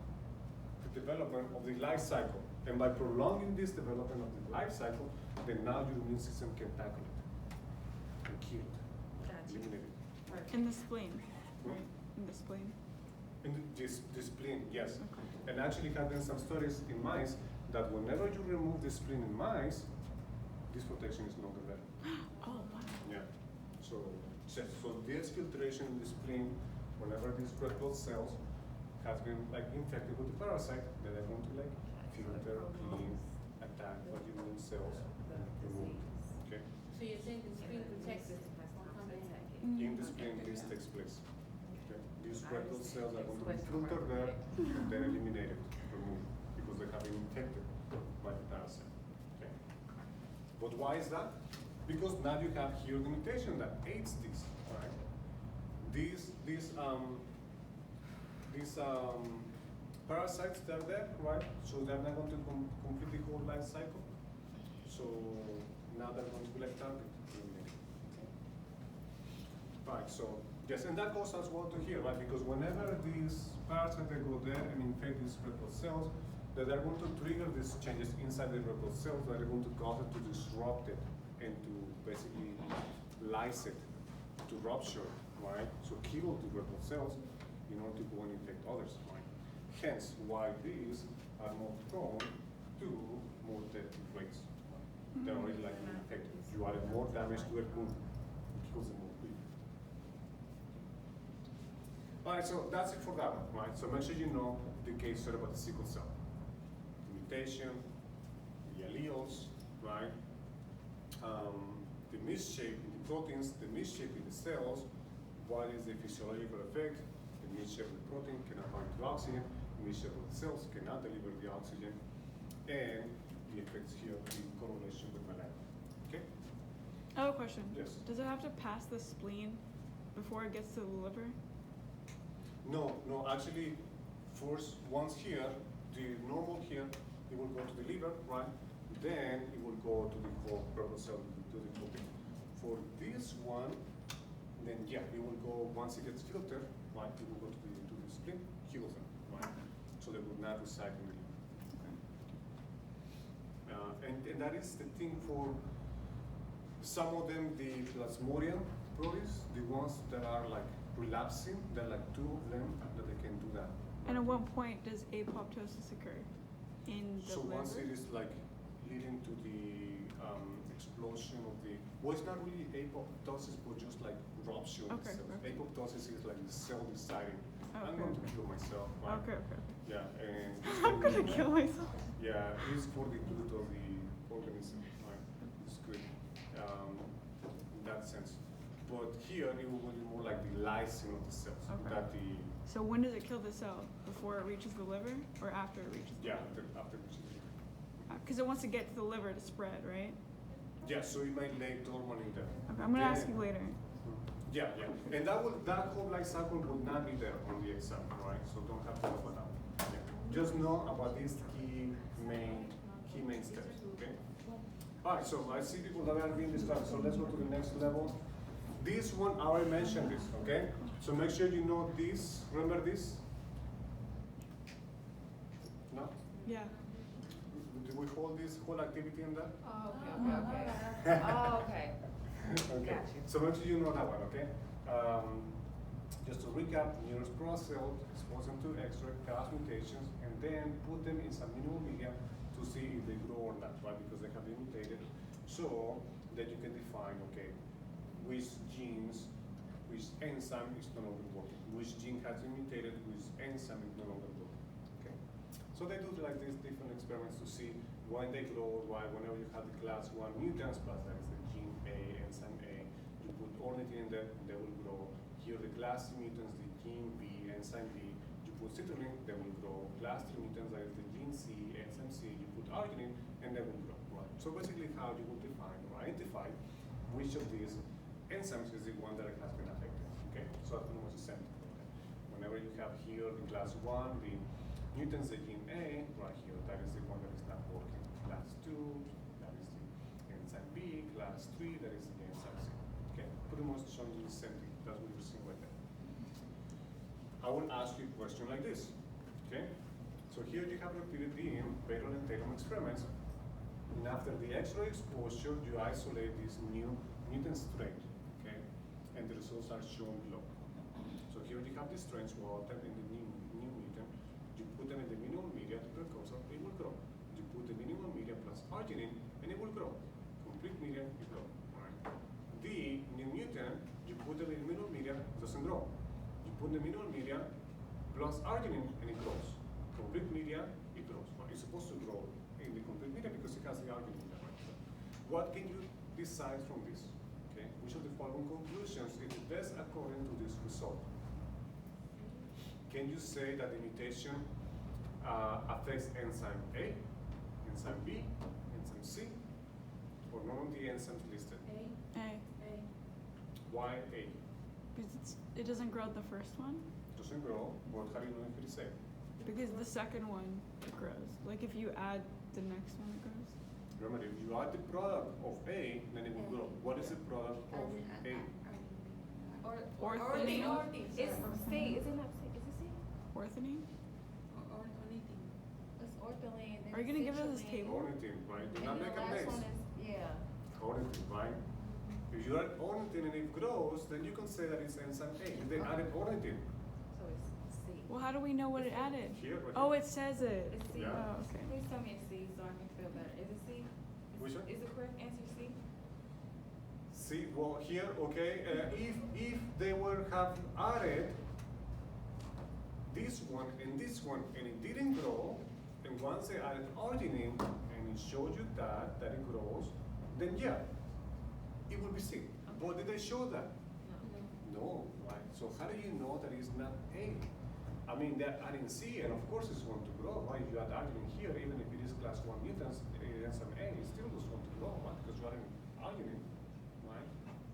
the development of the life cycle. And by prolonging this development of the life cycle, then now your immune system can tackle it and kill it, eliminate it. In the spleen, Hmm? right? In the spleen. In the spleen, yes. Okay. And actually have been some studies in mice that whenever you remove the spleen in mice, this protection is no longer there. Oh, wow. Yeah. So this filtration in the spleen, whenever these red blood cells has been like infected with the parasite, then they're going to like filter, clean, attack what your immune cells and remove. Okay? So you're saying the screen protects it from coming In the spleen, this takes place. Okay? These red blood cells are going to be filtered there and then eliminated, removed, because they have been infected by the parasite. Okay? But why is that? Because now you have here the mutation that aids this, right? These parasites that are there, right? So they're not going to complete the whole life cycle. So now they're going to be like target eliminated. Right, so yes, and that goes as well to here, right? Because whenever these parasites they go there and infect these red blood cells, that they're going to trigger these changes inside the red blood cells that are going to cause it to disrupt it and to basically lyse it, to rupture, right? So kill the red blood cells in order to go and infect others, right? Hence why these are more prone to more death rates. Right? They're already like infected. You added more damage to a wound, it kills them more quickly. All right, so that's it for that one, right? So make sure you know the case study about the sickle cell. The mutation, the alleles, right? The misshape in the proteins, the misshape in the cells, what is the physiological effect? The misshape of the protein cannot bind to oxygen, the misshape of the cells cannot deliver the oxygen, and the effects here, the correlation with malaria. Okay? I have a question. Yes. Does it have to pass the spleen before it gets to the liver? No, actually, first, once here, the normal here, it will go to the liver, right? Then it will go to the whole purple cell, to the protein. For this one, then yeah, it will go, once it gets filtered, right, it will go to the spleen, kills them, right? So they would not reside in the liver. And that is the thing for some of them, the Plasmodium proteins, the ones that are like relapsing, there are like 2 of them that they can do that. And at what point does apoptosis occur? In the So liver? once it is like leading to the explosion of the, well, it's not really apoptosis, but just like rupture of the Okay, cells. okay. Apoptosis is like the cell deciding, I'm Okay, going to okay. kill myself, right? Okay, okay. Yeah, and I'm gonna kill myself. yeah, it's for the good of the organism, right? It's good, in that sense. But here, it will be more like the lysing of the cells, Okay. that the, So when does it kill the cell? Before it reaches the liver or after it reaches the yeah, liver? after which is, Because it wants to get to the liver to spread, right? yeah, so it might lay dormant in there. Okay, I'm gonna ask Then- you later. Yeah, yeah, and that whole life cycle would not be there on the exam, right? So don't have to know about that. Yeah. Just know about these key main steps, okay? All right, so I see people that are being distracted, so let's go to the next level. This one, I already mentioned this, okay? So make sure you know this, remember this? No? Yeah. Do we hold this whole activity in that? Oh, okay. Oh, okay. Okay, Got you. so make sure you know that one, okay? Just to recap, neurons cell, expose them to X-ray, cause mutations, and then put them in some minimal media to see if they grow or not, right? Because they have been mutated. So that you can define, okay, which genes, which enzyme is no longer working, which gene has been mutated, which enzyme is no longer working, okay? So they do like these different experiments to see when they grow, why whenever you have the class 1 mutants, plus that is the gene A, enzyme A, you put ornithine in there, they will grow. Here the class 2 mutants, the gene B, enzyme B, you put citrulline, they will grow. Class 3 mutants, that is the gene C, enzyme C, you put arginine, and they will grow, right? So basically how you will define or identify which of these enzymes is the one that has been affected, okay? So that's pretty much the same thing. Okay? Whenever you have here the class 1, the mutants, the gene A, right here, that is the one that is not working. Class 2, that is the enzyme B. Class 3, that is the enzyme C. Okay, pretty much showing you the same thing. That's what you're seeing right there. I will ask you a question like this, okay? So here you have repeated the Baron and Tatum experiments, and after the X-ray exposure, you isolate this new mutant strain, okay? And the results are shown below. So here you have the strains wild type in the new mutant. You put them in the minimal media to precursor, it will grow. You put the minimal media plus arginine, and it will grow. Complete media, it grow. Right? The new mutant, you put them in the minimal media, it doesn't grow. You put the minimal media plus arginine, and it grows. Complete media, it grows. Right? It's supposed to grow in the complete media because it has the arginine there. Right? What can you decide from this? Okay? Which of the following conclusions is the best according to this result? Can you say that the mutation affects enzyme A, enzyme B, enzyme C, or none of the enzymes listed? A, A. A. Why A? Because it doesn't grow the first one. Doesn't grow, but how do you know if it is A? Because the second one grows. Like if you add the next one, it grows. Remember, if you add the product of A, then it will grow. What is the product of A? Orthine. It's C, is it not C? Is it C? Orthonine? Or anything. It's ortholine. then Are you gonna give us this citrulline, table? Ornithine, right? Do and not the make a last mess. one is, yeah. Ornithine, right? If you add ornithine and it grows, then you can say that it's enzyme A. If they added ornithine, So it's C. Well, how do we know what it added? here, right Oh, here. it says it. It's C. Yeah. Oh, okay. Please tell me it's C so I can feel better. Is it C? Which one? Is the correct answer C? See, well, here, okay, if they were have added this one and it didn't grow, and once they added arginine and it showed you that it grows, then yeah, it will be C. But did they show that? No, right? So how do you know that it's not A? I mean, they're adding C, and of course it's going to grow, right? If you add arginine here, even if it is class 1 mutants, enzyme A, it still is going to grow, right? Because you're adding arginine, right?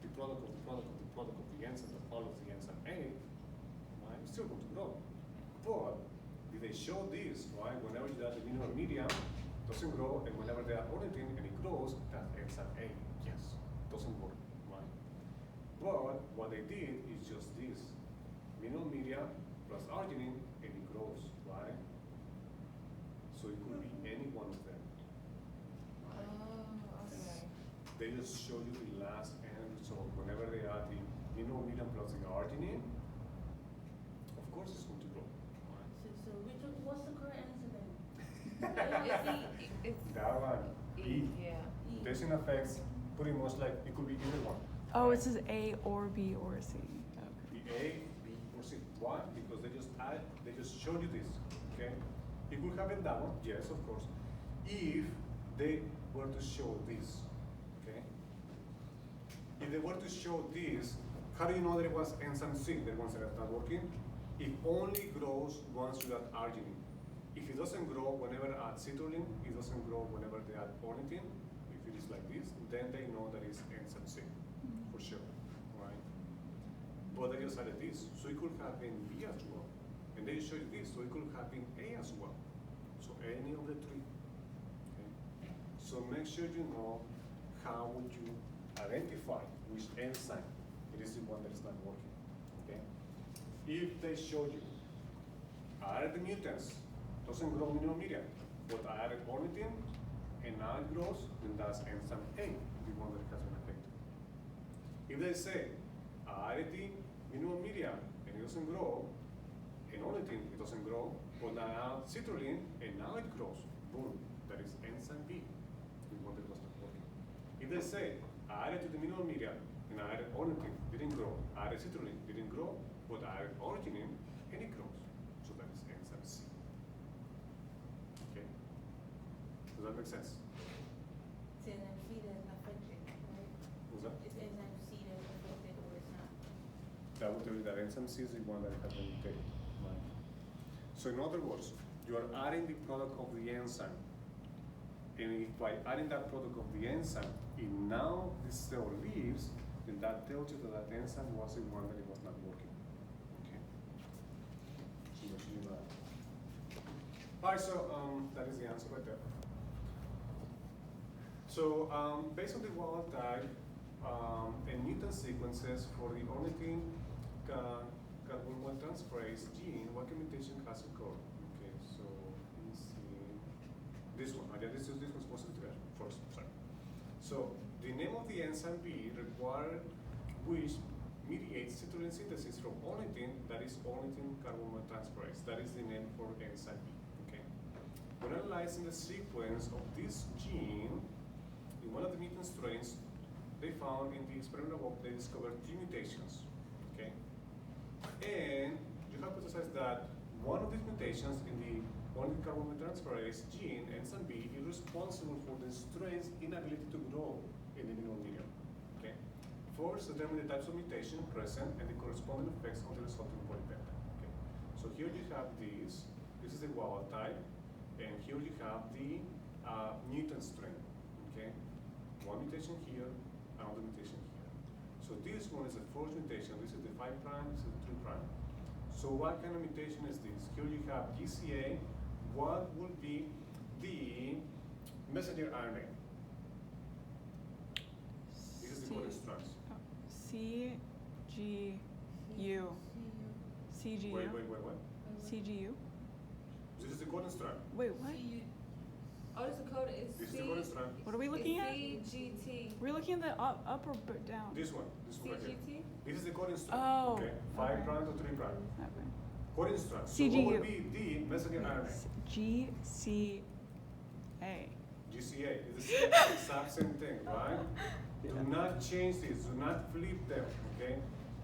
The product of the product of the product of the enzyme, the part of the enzyme A, right? It's still going to grow. But did they show this, right? Whenever you add the mineral media, it doesn't grow, and whenever they add ornithine and it grows, that's enzyme A. Yes, doesn't work, right? But what they did is just this. Mineral media plus arginine and it grows, right? So it could be any one of them. Right? Oh, okay. They just show you the last end result. Whenever they add the mineral media plus the arginine, of course it's going to grow. Right? So what's the correct answer then? It's E. It's That one, E. Yeah. Mutation affects pretty much like, it could be either one. Oh, it says A or B or C. Be Okay. A, B, or C. Why? Because they just showed you this, okay? It could have been that one, yes, of course. If they were to show this, okay? If they were to show this, how do you know that it was enzyme C, the ones that are not working? It only grows once you add arginine. If it doesn't grow whenever add citrulline, it doesn't grow whenever they add ornithine. If it is like this, then they know that it's enzyme C, for sure, right? But they just added this, so it could have been B as well. And they showed you this, so it could have been A as well. So any of the three. Okay? So make sure you know how would you identify which enzyme it is the one that is not working. Okay? If they show you added the mutants, doesn't grow minimum media, but I added ornithine and now it grows, then that's enzyme A, the one that has been affected. If they say I added the minimum media and it doesn't grow, and ornithine it doesn't grow, but now citrulline and now it grows, boom, that is enzyme B, the one that was not working. If they say I added to the minimum media and I added ornithine, didn't grow, I added citrulline, didn't grow, but I added arginine and it grows, so that is enzyme C. Okay? Does that make sense? It's enzyme C that's affected, right? Was that? It's enzyme C that's affected or it's not. That would tell you that enzyme C is the one that has been mutated. Right? So in other words, you are adding the product of the enzyme. And if by adding that product of the enzyme, if now the cell leaves, then that tells you that that enzyme was the one that it was not working. Okay? So make sure you know that. All right, so that is the answer right there. So based on the wild type and mutant sequences for the ornithine carbon 1 transferase gene, what mutation has occurred? Okay, so let me see. This one, yeah, this one's supposed to be there first, sorry. So the name of the enzyme B required which mediates citrulline synthesis from ornithine, that is ornithine carbon 1 transferase. That is the name for enzyme B, okay? When analyzing the sequence of this gene, in one of the mutant strains, they found in the experimental work, they discovered 3 mutations, okay? And you hypothesize that one of these mutations in the ornithine carbon transferase gene, enzyme B, is responsible for the strain's inability to grow in the minimum medium, okay? First, determine the types of mutation present and the corresponding effects on the resulting polypeptide, okay? So here you have this is the wild type, and here you have the mutant strain, okay? One mutation here, another mutation here. So this one is the first mutation. This is the 5', this is the 3'. So what kind of mutation is this? Here you have GCA. What would be the messenger RNA? This is the coding strands. C G U. C G U. Wait, what? C G U. This is the coding strand. Wait, what? Oh, this is code is This is the coding strand. What are we looking at? CGT. We're looking at the up or down? This one right here. CGT? This is the coding strand. Oh, Okay, 5' okay. to 3'. Okay. Coding strand. So CGU. what would be the messenger RNA? G C A. GCA is the exact same thing, right? Do not change this, do not flip them, okay?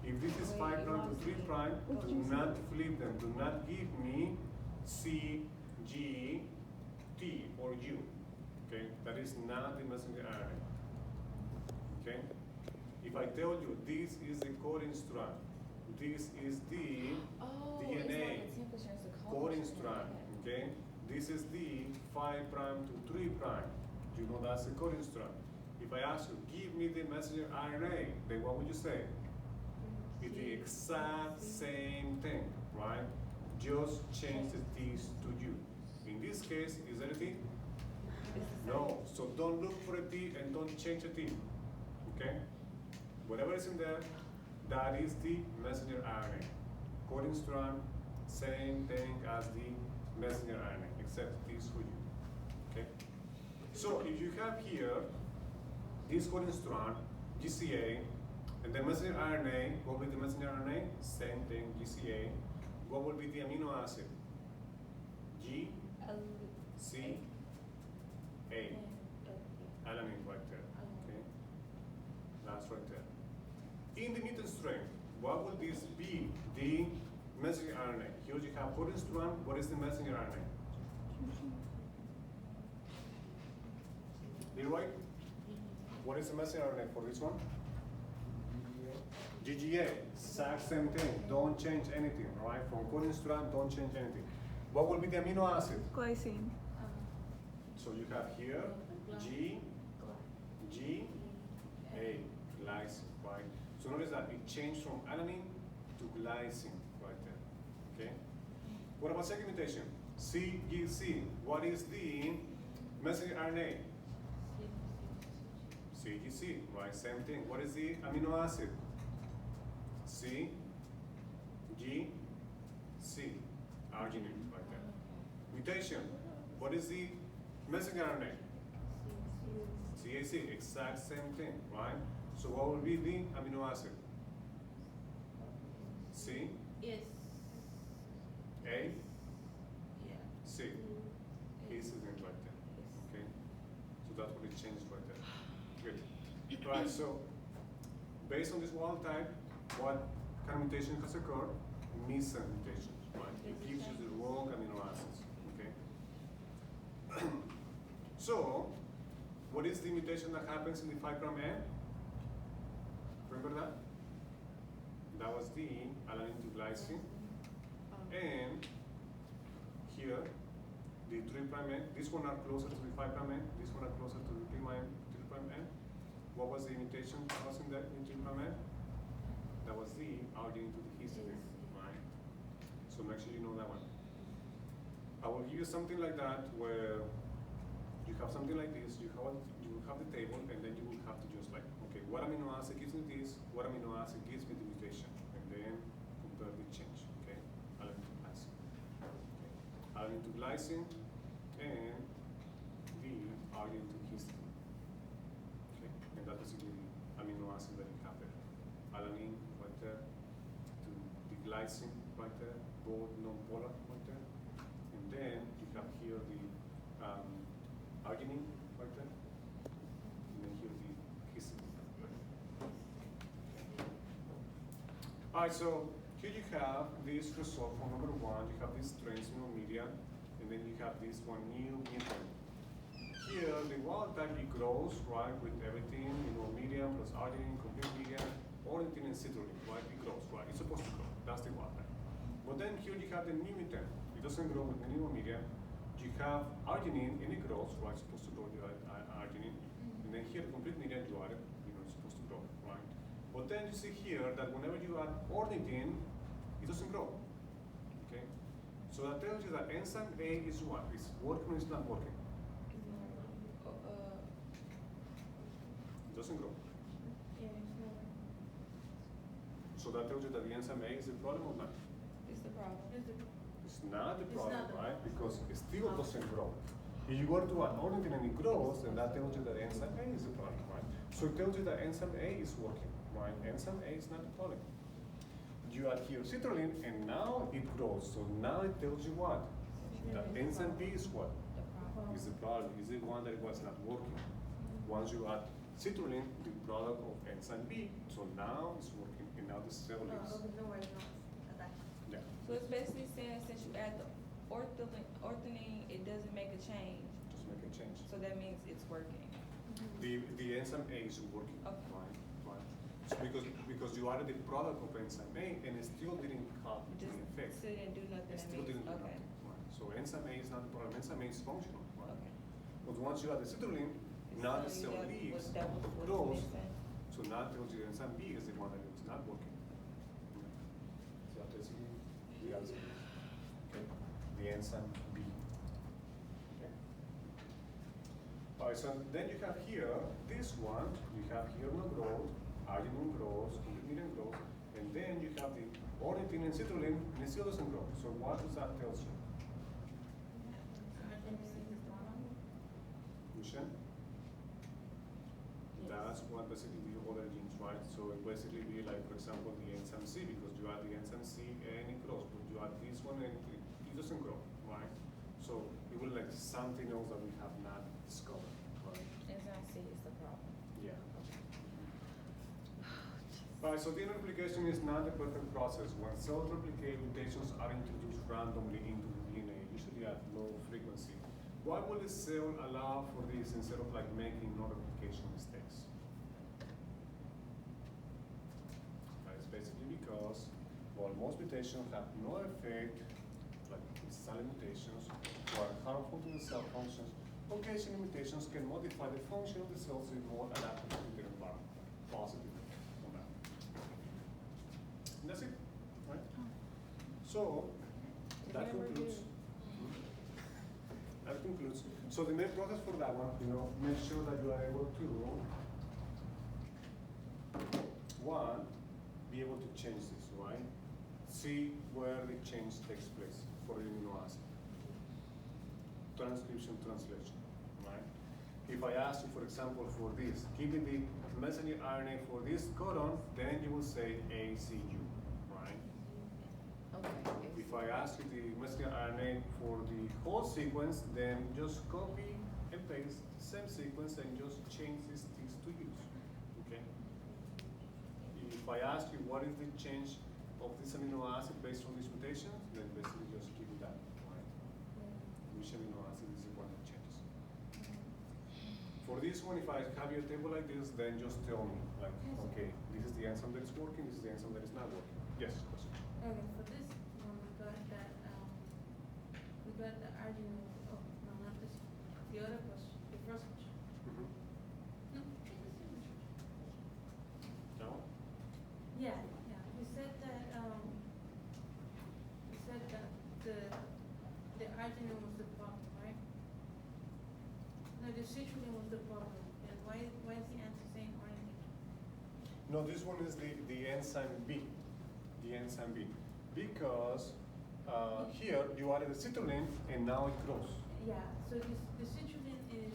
If this is 5' to 3', do not flip them. Do not give me C, G, T, or U, okay? That is not the messenger RNA, okay? If I tell you this is the coding strand, this is the Oh, DNA it's not the temperature, it's the coding culture. strand, okay? This is the 5' to 3'. You know that's the coding strand. If I ask you, give me the messenger RNA, then what would you say? It's the exact same thing, right? Just change the T's to U. In this case, is there a T? No, so don't look for a T and don't change a T, okay? Whatever is in there, that is the messenger RNA. Coding strand, same thing as the messenger RNA, except this for you, okay? So if you have here this coding strand, GCA, and the messenger RNA, what will be the messenger RNA? Same thing, GCA. What will be the amino acid? G, C, A. Alanine right there, okay? in the mutant strain, what will this be? The messenger RNA. Here you have coding strand. What is the messenger RNA? Leroy? What is the messenger RNA for this one? GGA, exact same thing. Don't change anything, all right? From coding strand, don't change anything. What will be the amino acid? Glycine. So you have here G, G, A, glycine, right? So notice that it changed from alanine to glycine right there, okay? What about second mutation? CGC, what is the messenger RNA? CGC, right, same thing. What is the amino acid? C, G, C, arginine, right there. Mutation, what is the messenger RNA? CAC, exact same thing, right? So what will be the amino acid? C, Yes. A, Yeah. C. Is in right there, okay? So that's what it changed right there. Good. Right, so based on this wild type, what kind of mutation has occurred? Missense mutation, right? It gives you the wrong amino acids, okay? So, what is the mutation that happens in the 5' end? Remember that? That was the alanine to glycine. And here, the 3' end, this one are closer to the 5' end, this one are closer to the 3' end. What was the mutation that was in the 3' end? That was the arginine to the histidine, right? So make sure you know that one. I will give you something like that where you have something like this, you have the table, and then you will have to just like, okay, what amino acid gives me this, what amino acid gives me the mutation, and then compare the change, okay? Alanine to glycine. Okay. Alanine to glycine, and the arginine to histidine. Okay, and that's basically the amino acid that you have there. Alanine right there, to the glycine right there, both non-polar right there, and then you have here the arginine right there, and then here the histidine. All right, so here you have this result for number 1. You have this transmissible media, and then you have this one new mutant. Here, the wild type it grows right with everything, medium plus arginine, complete medium, ornithine and citrulline, right? It grows, right? It's supposed to grow. That's the wild type. But then here you have the new mutant. It doesn't grow with minimal medium. You have arginine and it grows, right? It's supposed to grow the arginine. And then here, the complete medium, you add it, it's supposed to grow, right? But then you see here that whenever you add ornithine, it doesn't grow. Okay? So that tells you that enzyme A is what? It's working or it's not working? It doesn't grow. So that tells you that the enzyme A is the problem or not? It's the problem. It's not the It's problem, not the right? problem. Because it still doesn't grow. If you go to an ornithine and it grows, then that tells you that enzyme A is the problem, right? So it tells you that enzyme A is working, right? Enzyme A is not the problem. You add here citrulline, and now it grows. So now it tells you what? That enzyme B is what? The problem. Is the problem, is the one that was not working. Once you add citrulline, the product of enzyme B, so now it's working, and now the cell is, yeah. So it's basically saying since you add the ortholine, it doesn't make a change. Just make a change. So that means it's working. The enzyme A is working, Okay. right? So because you added the product of enzyme A, and it still didn't have the Just effect. so it didn't do nothing. It that still means- didn't do okay. nothing, right? So enzyme A is not the problem, enzyme A is functional, right? Okay. But once you add the citrulline, now the So cell that leaves, was- that was what's grows, missing. so now it tells you enzyme B is the one that is not working. So that tells you the answer. Okay, the enzyme B. Okay. All right, so then you have here, this one, you have here no growth, arginine grows, glutaminyl grows, and then you have the ornithine and citrulline, and it still doesn't grow. So what does that tell you? Michelle? That's what basically the other genes, right? So it basically be like, for example, the enzyme C, because you add the enzyme C and it grows, but you add this one and it doesn't grow, right? So it will like something else that we have not discovered, right? Enzyme C is the problem. Yeah. Alright, so DNA replication is not a perfect process. When cells replicate, mutations are introduced randomly into the DNA, usually at low frequency. Why will the cell allow for this instead of like making no replication mistakes? It's basically because, well, most mutations have no effect, like silent mutations, or are harmful to the cell functions. Occasional mutations can modify the function of the cells in more adaptive to their environment, positive or not. And that's it, right? So, that concludes. That concludes. So the main process for that one, make sure that you are able to, one, be able to change this, right? See where the change takes place for the amino acid. Transcription, translation, right? If I ask you, for example, for this, give me the messenger RNA for this codon, then you will say ACU, right? Okay. If I ask you the messenger RNA for the whole sequence, then just copy and paste the same sequence and just change these things to use, okay? If I ask you what is the change of this amino acid based on this mutation, then basically just give me that, right? Which amino acid is the one that changes. For this one, if I have your table like this, then just tell me, like, okay, this is the enzyme that is working, this is the enzyme that is not working. Yes, question. Okay, for this one, we got that, we got the arginine, oh, no, not this, the other question, the first question. Mm-hmm. No, take the signature. No? Yeah, yeah, you said that, the arginine was the problem, right? No, the citrulline was the problem, and why is the answer saying ornithine? No, this one is the enzyme B. The enzyme B. Because here you added the citrulline and now it grows. Yeah, so this, the citrulline is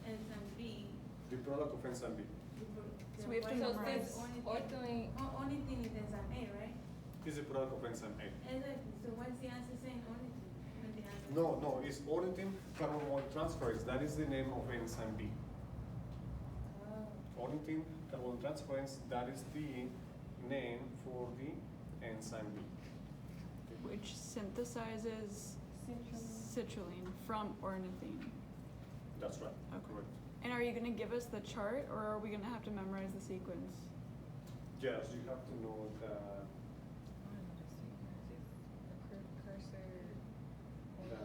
enzyme B. The product of enzyme B. So we have to So memorize. since ornithine, Ornithine is enzyme A, right? Is a product of enzyme A. Exactly, so what's the answer saying ornithine? When the answer- No, it's ornithine carbon transferase. That is the name of enzyme B. Oh. Ornithine carbon transferase, that is the name for the enzyme B. Which synthesizes citrulline from ornithine. That's right. Okay. Correct. And are you going to give us the chart, or are we going to have to memorize the sequence? Yes, you have to know that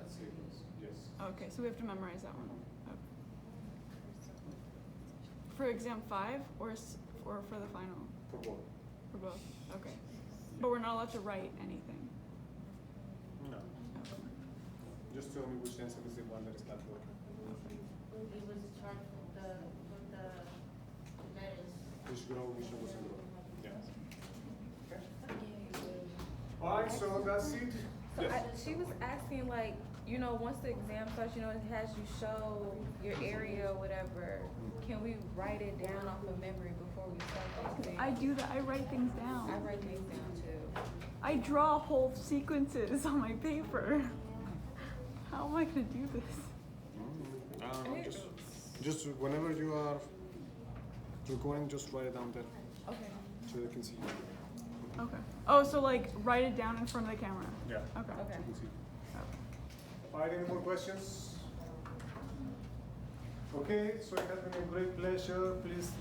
sequence. Yes. Okay, so we have to memorize that one. Okay. For exam 5 or for the final? For both. For both? Okay. But we're not allowed to write anything. No. Okay. Just tell me which enzyme is the one that is not working. It was a chart with the letters. Which grow, which doesn't grow. Yeah. Okay. All right, so that's it. so Yes. she was asking like, once the exam starts, it has you show your area or whatever. Can we write it down off of memory before we start the exam? I do that. I write things down. I write things down too. I draw whole sequences on my paper. How am I going to do this? Just whenever you are recording, just write it down there Okay. so they can see. Okay. Oh, so like write it down in front of the camera. Yeah. Okay. Okay. So you can see. Okay. All right, any more questions? Okay, so it has been a great pleasure. Please,